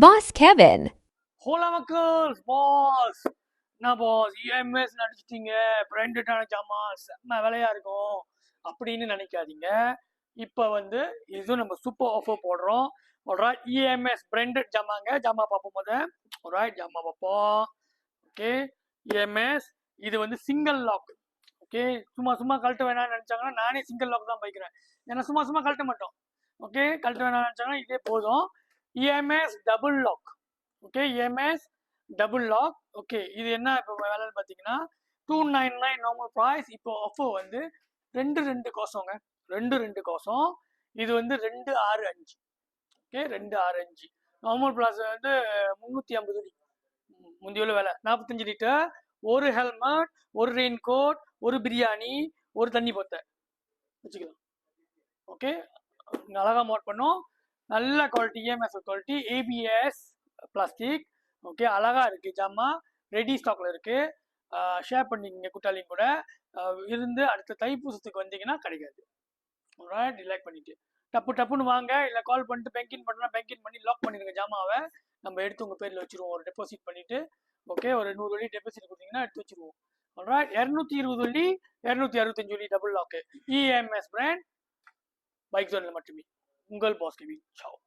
Boss Kevin. ஹோலா மக்கள்ஸ் pass என்ன pass EMS நடிச்சிட்டீங்க பிராண்டடான ஜாமான் செம்ம விலையா இருக்கும் அப்படின்னு நினைக்காதீங்க. இப்போ வந்து இதுவும் நம்ம சூப்பர் ஆஃபர் போடுறோம். ஆல்ரைட், இஎம்எஸ் பிராண்டட் ஜாமா பார்ப்போம். ஆல்ரைட், ஜாமா பார்ப்போம். ஓகே, இஎம்எஸ் இது வந்து சிங்கிள் லாக். ஓகே, சும்மா சும்மா கழட்ட வேணாம்னு நினைச்சாங்கன்னா நானே சிங்கிள் லாக் தான் பைக்கிறேன். ஏன்னா சும்மா சும்மா கழட்ட மாட்டோம். ஓகே, கழட்ட வேணாம்னு நினைச்சாங்கன்னா இதே போதும். EMS double lock. Okay, EMS double lock. Okay, இது என்ன இப்போ வேலைன்னு பார்த்தீங்கன்னா 299 நார்மல் ப்ரைஸ். இப்போ ஆஃபர் வந்து ரெண்டு கோசங்க, ரெண்டு கோசம். இது வந்து 265. ஓகே, 265. நார்மல் ப்ரைஸ் வந்து 350. முந்தைய உள்ள வேலை 45 லிட்டர், ஒரு ஹெல்மெட், ஒரு ரெயின் கோட், ஒரு பிரியாணி, ஒரு தண்ணி போத்த வச்சுக்கலாம். ஓகே, அழகா மோட் பண்ணும். நல்ல quality, EMS quality, ABS plastic. Okay, அழகா இருக்கு ஜாமா, ரெடி ஸ்டாக்ல இருக்கு. ஷேர் பண்ணிக்கங்க கூட்டாளியும் கூட இருந்து. அடுத்த தைப்பூசத்துக்கு வந்தீங்கன்னா கிடைக்காது. ரிலாக்ட் பண்ணிட்டு டப்புன்னு வாங்க, இல்லை கால் பண்ணிட்டு பேங்கிங் பண்ணலாம், பேங்கிங் பண்ணி லாக் பண்ணிடுங்க ஜாமாவை. நம்ம எடுத்து உங்கள் பேரில் வச்சுருவோம், ஒரு டெபாசிட் பண்ணிட்டு. ஓகே, ஒரு 100 வெள்ளி டெபாசிட் கொடுத்தீங்கன்னா எடுத்து வச்சுருவோம். ஆல்ரைட், 220 வெள்ளி, 265 வெள்ளி double lock. EMS brand, bike ஜோனில் மட்டுமே. உங்கள் பாஸ் கெவின். சாவ்.